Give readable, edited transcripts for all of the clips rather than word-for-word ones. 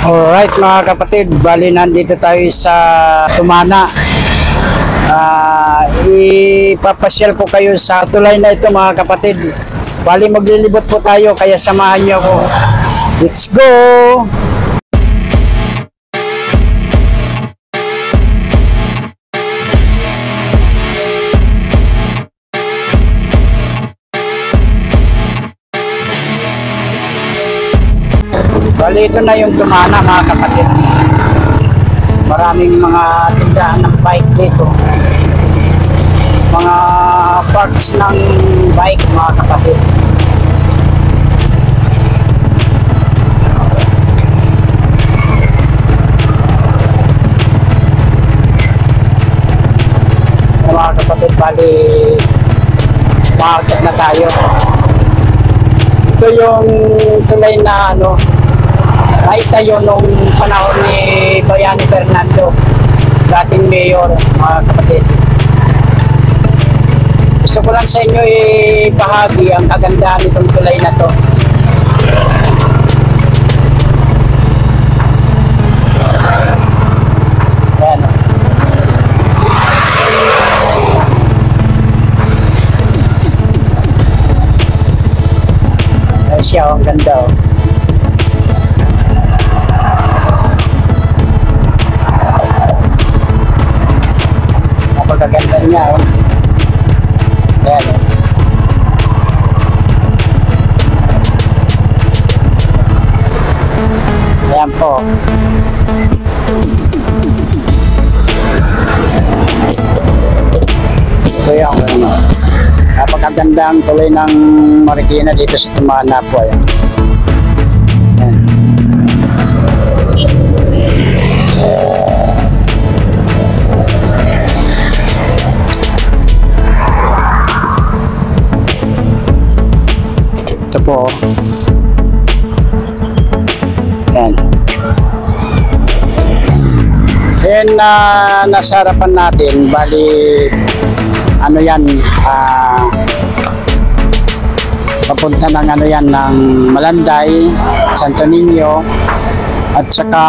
Alright mga kapatid, bali nandito tayo sa Tumana. Ipapasyal ko kayo sa tulay na ito mga kapatid. Bali maglilibot po tayo, kaya samahan niyo ako. Let's go! Bali ito na yung Tumana mga kapatid. Maraming mga tindahan ng bike dito. Mga parts ng bike mga kapatid. Mga kapatid, bali makakit na tayo. Ito yung tulay na naitayo nung panahon ni Bayani Fernando, dating mayor mga kapatid. Gusto ko lang sa inyo ibahagi ang kagandahan nitong tulay na to. Ayan. Ayan siya, ang ganda . Napakaganda niya . Ayan . Ayan po . Ito yung napakagandang tuloy ng Marikina dito sa Tumana po . Ayan. Ayan. Ito po. Ayan. Then nasa harapan natin, bali yan, papunta ng yan, ng Malanday, Santo Niño, at saka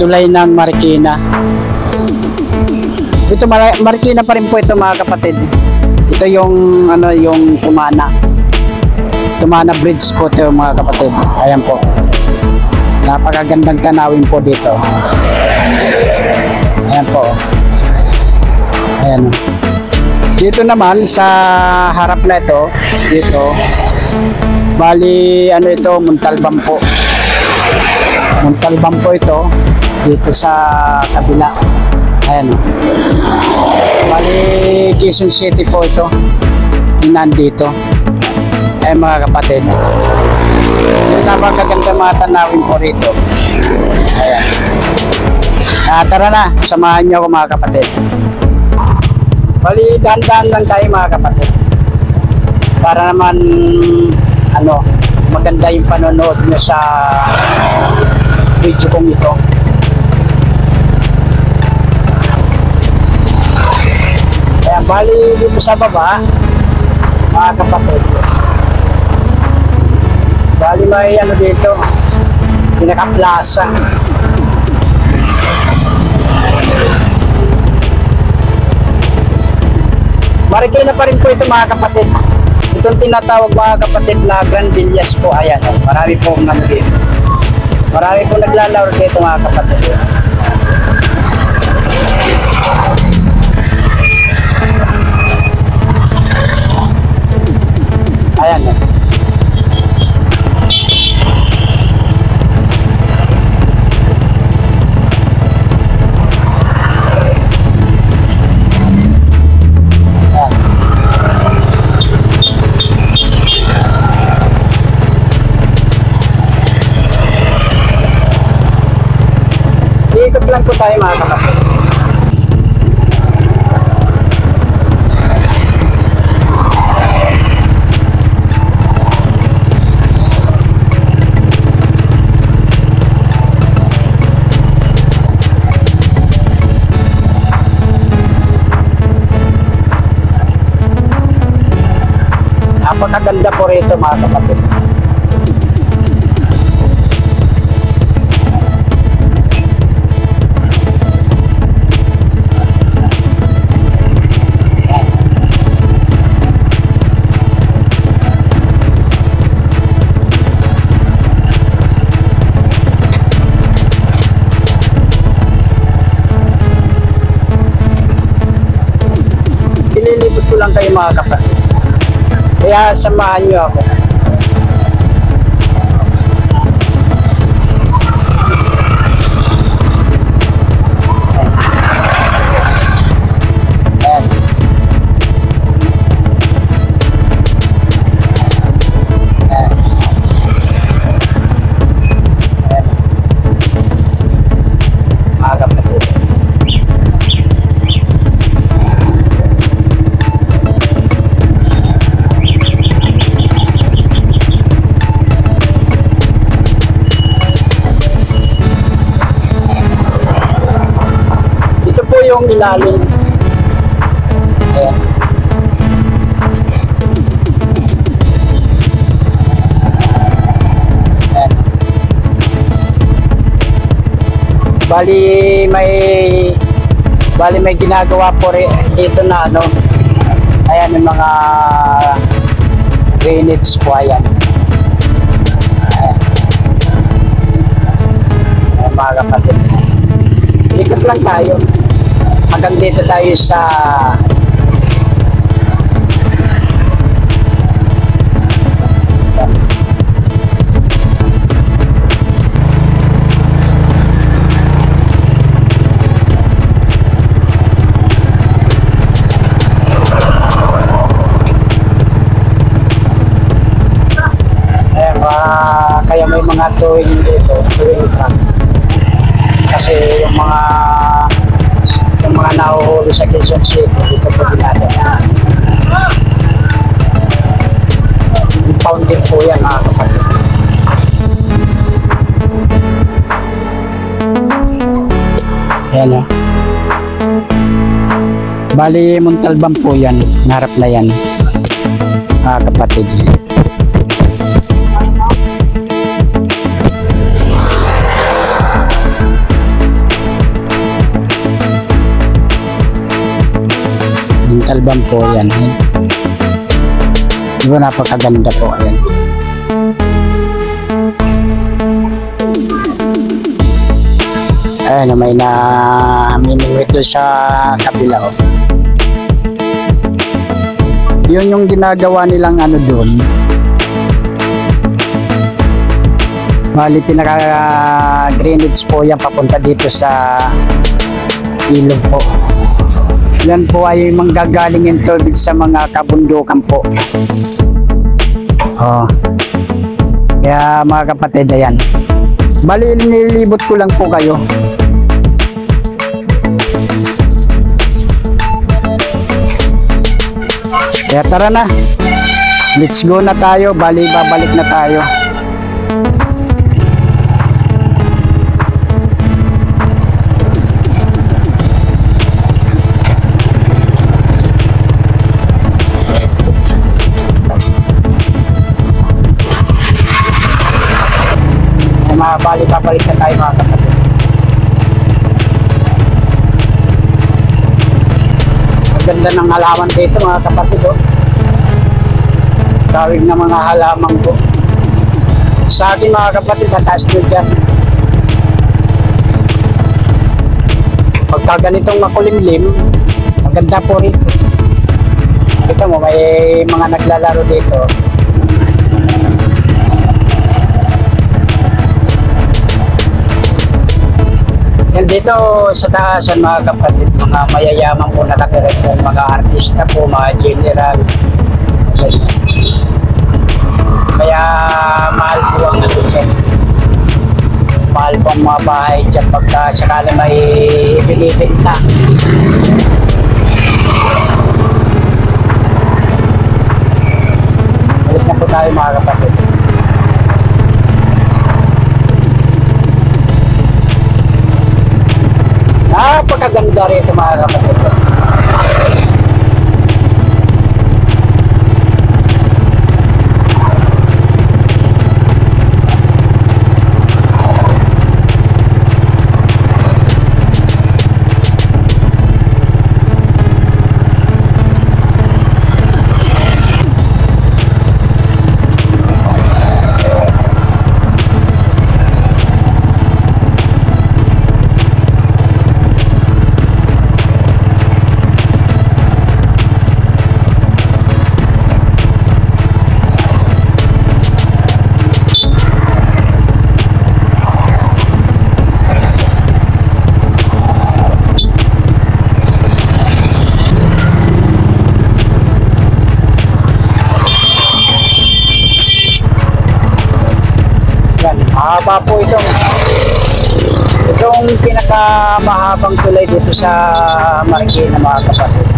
tulay ng Marikina. Ito Marikina pa rin po ito mga kapatid. Ito yung yung Tumana Bridge po ito mga kapatid. Ayan po. Napakagandang tanawin po dito. Ayan po. Ayan. Dito naman sa harap na ito, dito, bali ito, Montalban po. Montalban po ito, dito sa kabila. Ayan. Bali Quezon City po ito. Nandito. Ayan mga kapatid. Napakaganda mga tanawin po rito. Ayan. Tara na, samahan niyo ako mga kapatid. Bali dahan-dahan lang tayo mga kapatid. Para naman maganda yung panonood niyo sa video kong ito. Ayan, bali dito sa baba mga kapatid, bali may dito, pinaka-plaza. Marikina pa rin po ito mga kapatid. Itong tinatawag mga kapatid na Grand Villas po. Ayan, marami po dito. Marami po naglalaro dito mga kapatid. Ayan . Ikot lang po tayo mga kapatid. Napakaganda po rito mga kapatid. mga kapatid. Kaya samahan nyo ako. Yung ilalim. Ayan. Ayan. Bali may ginagawa po dito na ano. Ayan yung mga drainage po, ayan. Ayan. Ayan mga kapatid. Ikot lang tayo. Hanggang dito tayo sa kaya may mga towing dito, towing truck. Kasi yung mga nahuhuli sa Quezon City, dito po dinadaan. Impounded po yan mga kapatid. Ayan o. Bali, Montalban po yan. Narap na yan mga kapatid. Montalban po yan. Di ba napakaganda po yan. Ayan, may namimingwit doon sa kabila. Oh. Yun yung ginagawa nilang ano doon. Bali, pinaka-drainage po yan papunta dito sa ilog po. Yan po ay manggagaling yung tubig sa mga kabundukan po. Oh. Kaya mga kapatid, ayan. Bali, nilibot ko lang po kayo. Kaya tara na. Let's go na tayo. Bali, babalik na tayo. Babalik na tayo mga kapatid. Maganda ng halaman dito mga kapatid. Oh. Tawig na mga halaman ko. Sa akin mga kapatid, mataas nyo dyan. Pagka ganitong makulimlim, maganda po rito. Kita mo, may mga naglalaro dito. Dito sa taasan mga kapatid, mga mayayaman po nakatira po, mga artista po, mga general. Kaya mahal po ang natutunan. Mahal po ang mga bahay dyan pagka sakala may binibenta. Balik na po tayo mga kapatid. Napakaganda rito mga kapatid. Mahaba po itong pinakamahabang tulay dito sa Marikina mga kapatid.